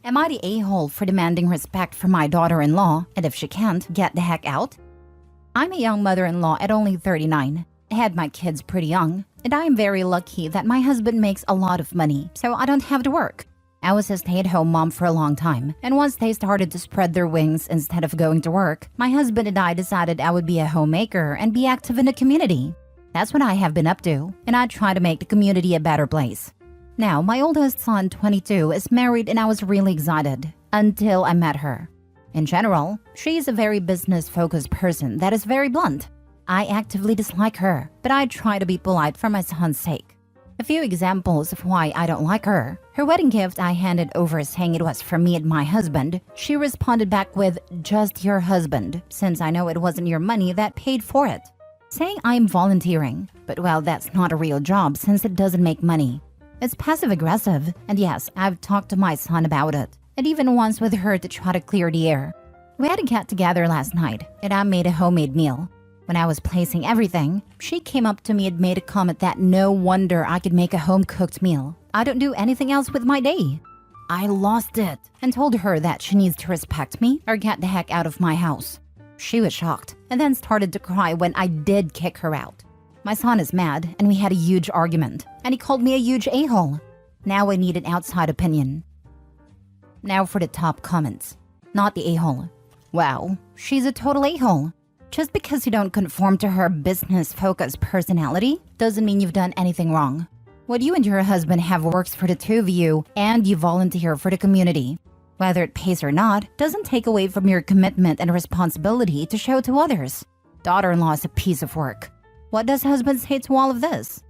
Am I the a-hole for demanding respect from my daughter-in-law, and if she can't, get the heck out? I'm a young mother-in-law at only 39. I had my kids pretty young, and I am very lucky that my husband makes a lot of money, so I don't have to work. I was a stay-at-home mom for a long time, and once they started to spread their wings instead of going to work, my husband and I decided I would be a homemaker and be active in the community. That's what I have been up to, and I try to make the community a better place. Now, my oldest son, 22, is married and I was really excited until I met her. In general, she is a very business-focused person that is very blunt. I actively dislike her, but I try to be polite for my son's sake. A few examples of why I don't like her. Her wedding gift I handed over saying it was for me and my husband. She responded back with, "Just your husband, since I know it wasn't your money that paid for it." Saying I'm volunteering, but well, that's not a real job since it doesn't make money. It's passive-aggressive, and yes, I've talked to my son about it, and even once with her to try to clear the air. We had a get-together last night, and I made a homemade meal. When I was placing everything, she came up to me and made a comment that no wonder I could make a home-cooked meal. I don't do anything else with my day. I lost it and told her that she needs to respect me or get the heck out of my house. She was shocked and then started to cry when I did kick her out. My son is mad and we had a huge argument, and he called me a huge a-hole. Now I need an outside opinion. Now for the top comments. Not the a-hole. Wow, she's a total a-hole. Just because you don't conform to her business-focused personality doesn't mean you've done anything wrong. What you and your husband have works for the two of you, and you volunteer for the community. Whether it pays or not doesn't take away from your commitment and responsibility to show to others. Daughter-in-law is a piece of work. What does husband say to all of this?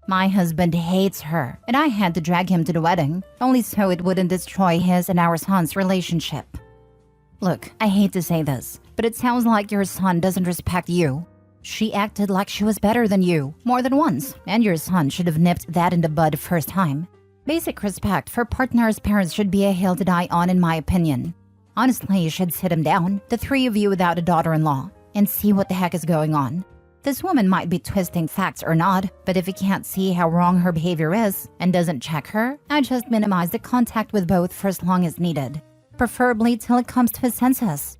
My husband hates her, and I had to drag him to the wedding, only so it wouldn't destroy his and our son's relationship. Look, I hate to say this, but it sounds like your son doesn't respect you. She acted like she was better than you more than once, and your son should have nipped that in the bud first time. Basic respect for partners' parents should be a hill to die on, in my opinion. Honestly, you should sit him down, the three of you without a daughter-in-law, and see what the heck is going on. This woman might be twisting facts or not, but if you can't see how wrong her behavior is and doesn't check her, I just minimize the contact with both for as long as needed. Preferably till it comes to his senses.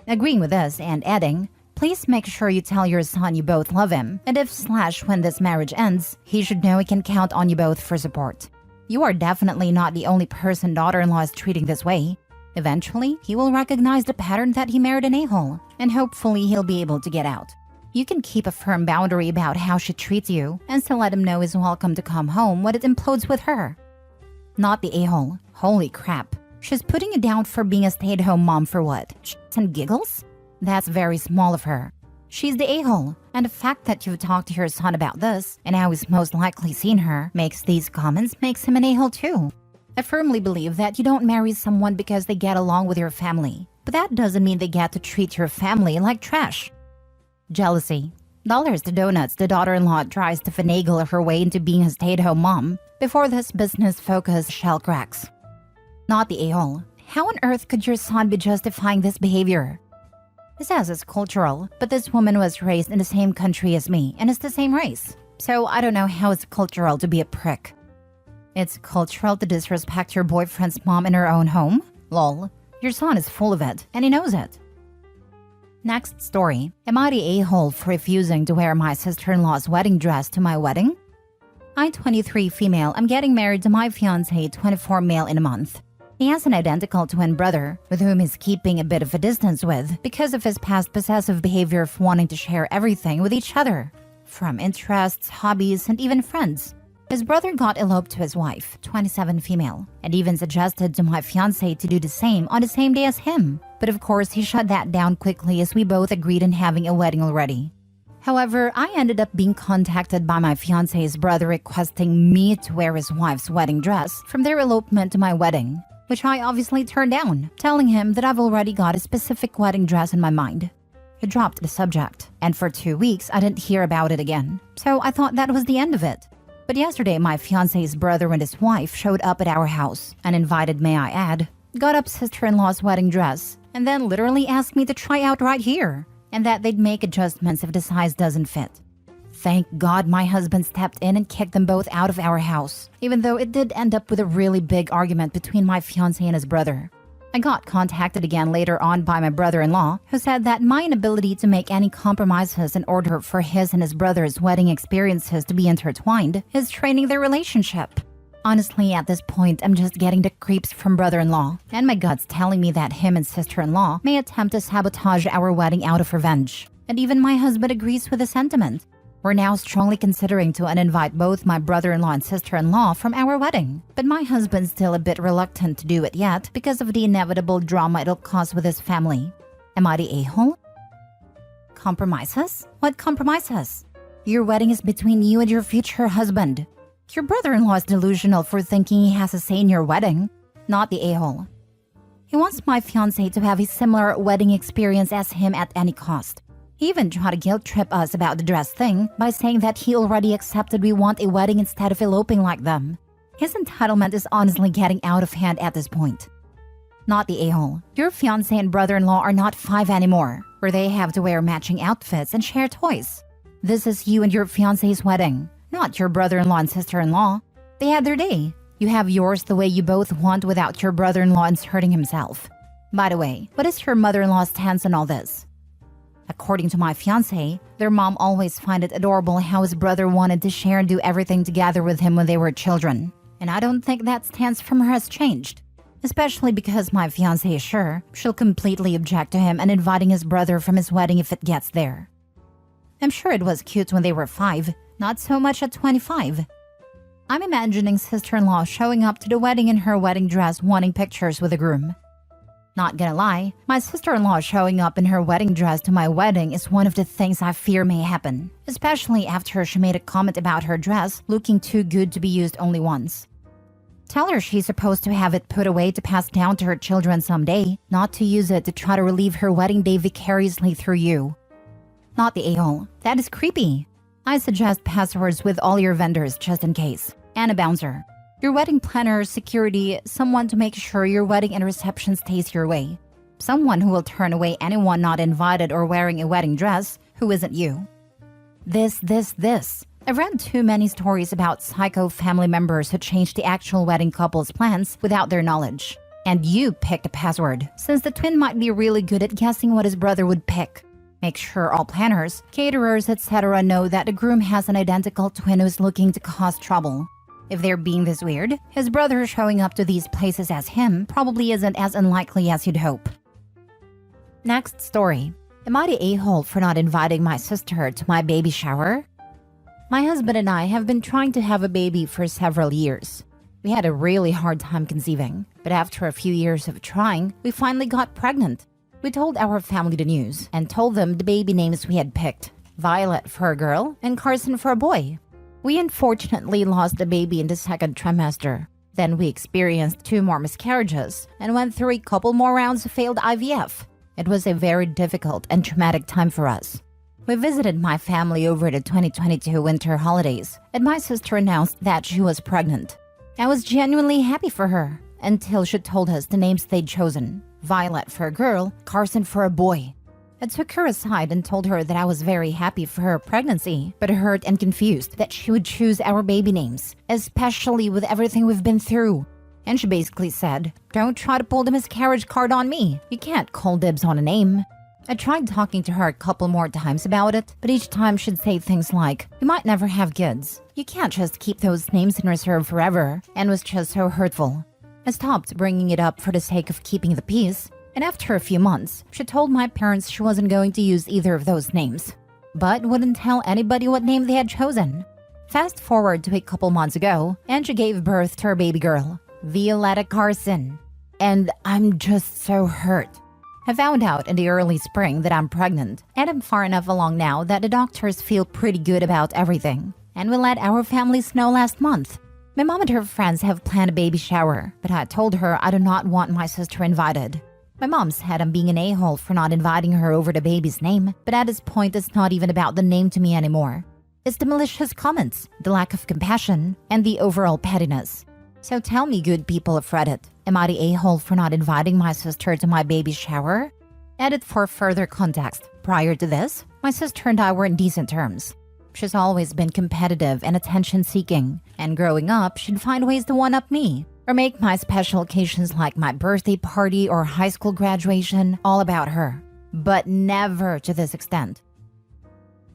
Agreeing with this and adding, please make sure you tell your son you both love him, and if/when this marriage ends, he should know he can count on you both for support. You are definitely not the only person daughter-in-law is treating this way. Eventually, he will recognize the pattern that he married an a-hole, and hopefully he'll be able to get out. You can keep a firm boundary about how she treats you, and still let him know he's welcome to come home when it implodes with her. Not the a-hole. Holy crap. She's putting you down for being a stay-at-home mom for what? Shits and giggles? That's very small of her. She's the a-hole, and the fact that you've talked to your son about this and how he's most likely seen her makes these comments makes him an a-hole too. I firmly believe that you don't marry someone because they get along with your family, but that doesn't mean they get to treat your family like trash. Jealousy. Dollars to donuts, the daughter-in-law tries to finagle her way into being a stay-at-home mom before this business-focused shell cracks. Not the a-hole. How on earth could your son be justifying this behavior? He says it's cultural, but this woman was raised in the same country as me and is the same race. So I don't know how it's cultural to be a prick. It's cultural to disrespect your boyfriend's mom in her own home? Lol. Your son is full of it, and he knows it. Next story. Am I the a-hole for refusing to wear my sister-in-law's wedding dress to my wedding? I, 23 female, am getting married to my fiancé, 24 male, in a month. He has an identical twin brother, with whom he's keeping a bit of a distance with because of his past possessive behavior of wanting to share everything with each other, from interests, hobbies, and even friends. His brother got eloped to his wife, 27 female, and even suggested to my fiancé to do the same on the same day as him. But of course, he shut that down quickly as we both agreed on having a wedding already. However, I ended up being contacted by my fiancé's brother requesting me to wear his wife's wedding dress from their elopement to my wedding, which I obviously turned down, telling him that I've already got a specific wedding dress in my mind. He dropped the subject, and for 2 weeks I didn't hear about it again, so I thought that was the end of it. But yesterday, my fiancé's brother and his wife showed up at our house and invited, may I add, got up sister-in-law's wedding dress, and then literally asked me to try out right here, and that they'd make adjustments if the size doesn't fit. Thank God my husband stepped in and kicked them both out of our house, even though it did end up with a really big argument between my fiancé and his brother. I got contacted again later on by my brother-in-law, who said that my inability to make any compromises in order for his and his brother's wedding experiences to be intertwined is straining their relationship. Honestly, at this point, I'm just getting the creeps from brother-in-law, and my gut's telling me that him and sister-in-law may attempt to sabotage our wedding out of revenge. And even my husband agrees with the sentiment. We're now strongly considering to uninvite both my brother-in-law and sister-in-law from our wedding. But my husband's still a bit reluctant to do it yet because of the inevitable drama it'll cause with his family. Am I the a-hole? Compromises? What compromises? Your wedding is between you and your future husband. Your brother-in-law is delusional for thinking he has a say in your wedding, not the a-hole. He wants my fiancé to have a similar wedding experience as him at any cost. He even tried to guilt trip us about the dress thing by saying that he already accepted we want a wedding instead of eloping like them. His entitlement is honestly getting out of hand at this point. Not the a-hole. Your fiancé and brother-in-law are not 5 anymore, where they have to wear matching outfits and share toys. This is you and your fiancé's wedding, not your brother-in-law and sister-in-law. They had their day. You have yours the way you both want without your brother-in-law inserting himself. By the way, what is your mother-in-law's stance on all this? According to my fiancé, their mom always find it adorable how his brother wanted to share and do everything together with him when they were children. And I don't think that stance from her has changed. Especially because my fiancé is sure she'll completely object to him and inviting his brother from his wedding if it gets there. I'm sure it was cute when they were 5, not so much at 25. I'm imagining sister-in-law showing up to the wedding in her wedding dress wanting pictures with the groom. Not gonna lie, my sister-in-law showing up in her wedding dress to my wedding is one of the things I fear may happen, especially after she made a comment about her dress looking too good to be used only once. Tell her she's supposed to have it put away to pass down to her children someday, not to use it to try to relive her wedding day vicariously through you. Not the a-hole. That is creepy. I suggest passwords with all your vendors just in case. And a bouncer. Your wedding planner, security, someone to make sure your wedding and reception stays your way. Someone who will turn away anyone not invited or wearing a wedding dress who isn't you. This. I've read too many stories about psycho family members who changed the actual wedding couple's plans without their knowledge. And you picked a password, since the twin might be really good at guessing what his brother would pick. Make sure all planners, caterers, etc. know that the groom has an identical twin who's looking to cause trouble. If they're being this weird, his brother showing up to these places as him probably isn't as unlikely as you'd hope. Next story. Am I the a-hole for not inviting my sister to my baby shower? My husband and I have been trying to have a baby for several years. We had a really hard time conceiving, but after a few years of trying, we finally got pregnant. We told our family the news and told them the baby names we had picked, Violet for a girl and Carson for a boy. We unfortunately lost the baby in the second trimester. Then we experienced 2 more miscarriages and went through a couple more rounds of failed IVF. It was a very difficult and traumatic time for us. We visited my family over the 2022 winter holidays, and my sister announced that she was pregnant. I was genuinely happy for her, until she told us the names they'd chosen. Violet for a girl, Carson for a boy. I took her aside and told her that I was very happy for her pregnancy, but hurt and confused that she would choose our baby names, especially with everything we've been through. And she basically said, "Don't try to pull the miscarriage card on me. You can't call dibs on a name." I tried talking to her a couple more times about it, but each time she'd say things like, "You might never have kids. You can't just keep those names in reserve forever," and was just so hurtful. I stopped bringing it up for the sake of keeping the peace, and after a few months, she told my parents she wasn't going to use either of those names, but wouldn't tell anybody what name they had chosen. Fast forward to a couple months ago, and she gave birth to her baby girl, Violetta Carson. And I'm just so hurt. I found out in the early spring that I'm pregnant, and I'm far enough along now that the doctors feel pretty good about everything, and we let our families know last month. My mom and her friends have planned a baby shower, but I told her I do not want my sister invited. My mom said I'm being an a-hole for not inviting her over the baby's name, but at this point it's not even about the name to me anymore. It's the malicious comments, the lack of compassion, and the overall pettiness. So tell me, good people of Reddit, am I the a-hole for not inviting my sister to my baby shower? Edit for further context. Prior to this, my sister and I were in decent terms. She's always been competitive and attention-seeking, and growing up, she'd find ways to one-up me or make my special occasions like my birthday party or high school graduation all about her. But never to this extent.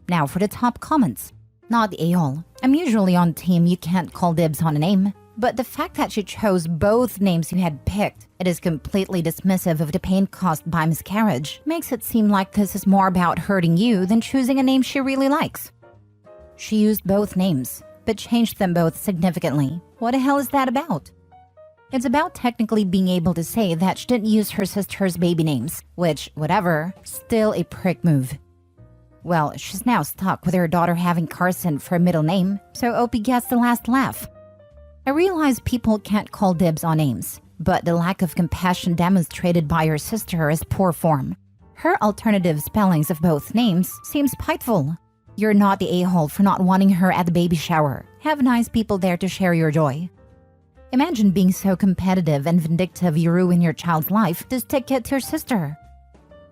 Now for the top comments. Not the a-hole. I'm usually on team you can't call dibs on a name. But the fact that she chose both names you had picked, it is completely dismissive of the pain caused by miscarriage, makes it seem like this is more about hurting you than choosing a name she really likes. She used both names, but changed them both significantly. What the hell is that about? It's about technically being able to say that she didn't use her sister's baby names, which, whatever, still a prick move. Well, she's now stuck with her daughter having Carson for a middle name, so Opie gets the last laugh. I realize people can't call dibs on names, but the lack of compassion demonstrated by your sister is poor form. Her alternative spellings of both names seem spiteful. You're not the a-hole for not wanting her at the baby shower. Have nice people there to share your joy. Imagine being so competitive and vindictive you ruin your child's life to stick it to your sister.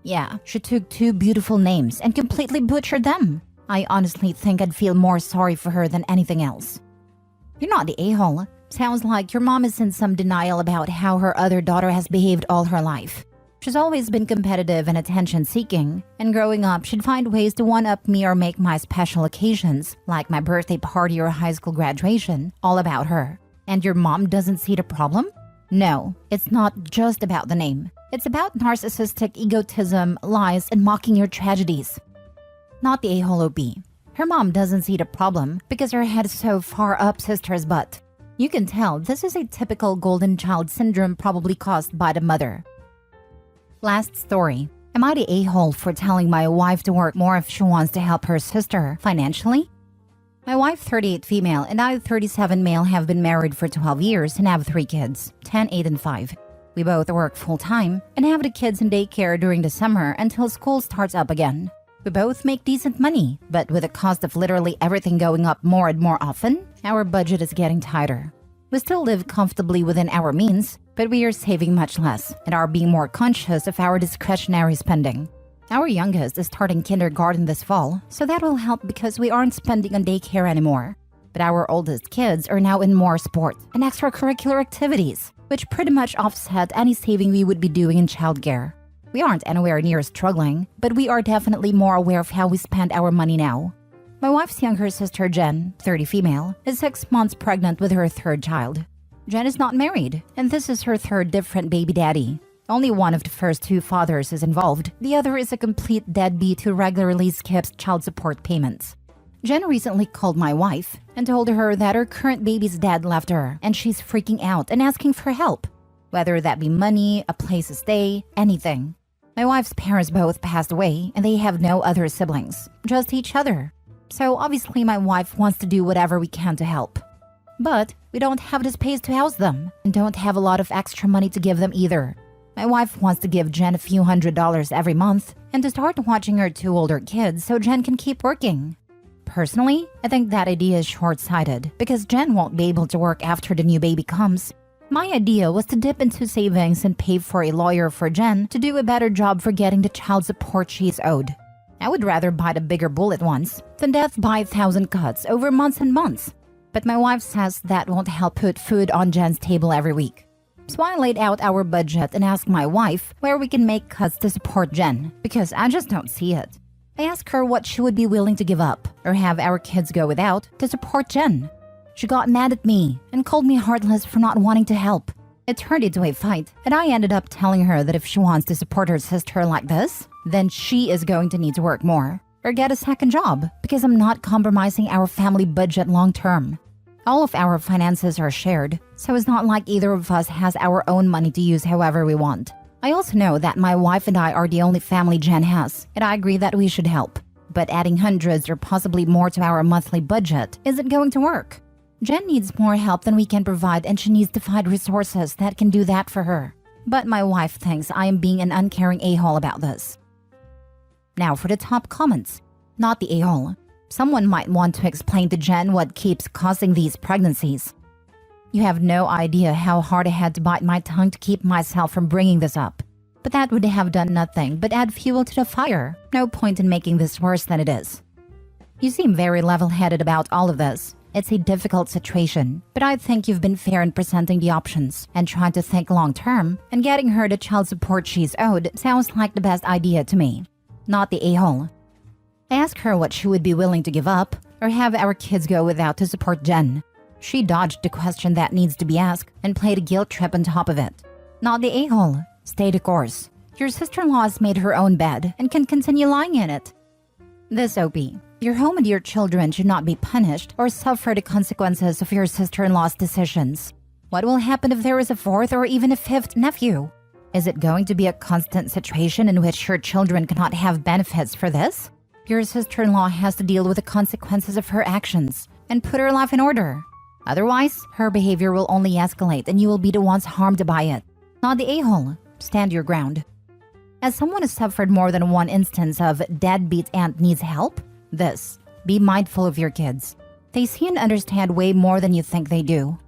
Yeah, she took two beautiful names and completely butchered them. I honestly think I'd feel more sorry for her than anything else. You're not the a-hole. Sounds like your mom is in some denial about how her other daughter has behaved all her life. She's always been competitive and attention-seeking, and growing up, she'd find ways to one-up me or make my special occasions, like my birthday party or high school graduation, all about her. And your mom doesn't see the problem? No, it's not just about the name. It's about narcissistic egotism, lies, and mocking your tragedies. Not the a-hole OP. Her mom doesn't see the problem because her head is so far up sister's butt. You can tell this is a typical golden child syndrome probably caused by the mother. Last story. Am I the a-hole for telling my wife to work more if she wants to help her sister financially? My wife, 38 female, and I, 37 male, have been married for 12 years and have 3 kids, 10, 8, and 5. We both work full-time and have the kids in daycare during the summer until school starts up again. We both make decent money, but with the cost of literally everything going up more and more often, our budget is getting tighter. We still live comfortably within our means, but we are saving much less and are being more conscious of our discretionary spending. Our youngest is starting kindergarten this fall, so that will help because we aren't spending on daycare anymore. But our oldest kids are now in more sports and extracurricular activities, which pretty much offset any saving we would be doing in childcare. We aren't anywhere near struggling, but we are definitely more aware of how we spend our money now. My wife's younger sister Jen, 30 female, is 6 months pregnant with her 3rd child. Jen is not married, and this is her 3rd different baby daddy. Only one of the first 2 fathers is involved. The other is a complete deadbeat who regularly skips child support payments. Jen recently called my wife and told her that her current baby's dad left her and she's freaking out and asking for help. Whether that be money, a place to stay, anything. My wife's parents both passed away and they have no other siblings, just each other. So obviously my wife wants to do whatever we can to help. But we don't have the space to house them and don't have a lot of extra money to give them either. My wife wants to give Jen a few $100s every month and to start watching her 2 older kids so Jen can keep working. Personally, I think that idea is short-sighted because Jen won't be able to work after the new baby comes. My idea was to dip into savings and pay for a lawyer for Jen to do a better job for getting the child support she's owed. I would rather bite a bigger bullet once than death by 1,000 cuts over months and months. But my wife says that won't help put food on Jen's table every week. So I laid out our budget and asked my wife where we can make cuts to support Jen because I just don't see it. I asked her what she would be willing to give up or have our kids go without to support Jen. She got mad at me and called me heartless for not wanting to help. It turned into a fight, and I ended up telling her that if she wants to support her sister like this, then she is going to need to work more or get a second job because I'm not compromising our family budget long term. All of our finances are shared, so it's not like either of us has our own money to use however we want. I also know that my wife and I are the only family Jen has, and I agree that we should help. But adding hundreds or possibly more to our monthly budget isn't going to work. Jen needs more help than we can provide and she needs to find resources that can do that for her. But my wife thinks I am being an uncaring a-hole about this. Now for the top comments. Not the a-hole. Someone might want to explain to Jen what keeps causing these pregnancies. You have no idea how hard I had to bite my tongue to keep myself from bringing this up. But that would have done nothing but add fuel to the fire. No point in making this worse than it is. You seem very level-headed about all of this. It's a difficult situation, but I think you've been fair in presenting the options and trying to think long-term, and getting her the child support she's owed sounds like the best idea to me. Not the a-hole. Ask her what she would be willing to give up, or have our kids go without to support Jen. She dodged the question that needs to be asked and played a guilt trip on top of it. Not the a-hole. Stay the course. Your sister-in-law has made her own bed and can continue lying in it. This OP. Your home and your children should not be punished or suffer the consequences of your sister-in-law's decisions. What will happen if there is a fourth or even a fifth nephew? Is it going to be a constant situation in which your children cannot have benefits for this? Your sister-in-law has to deal with the consequences of her actions and put her life in order. Otherwise, her behavior will only escalate and you will be the ones harmed by it. Not the a-hole. Stand your ground. As someone who suffered more than one instance of deadbeat aunt needs help, be mindful of your kids. They see and understand way more than you think they do.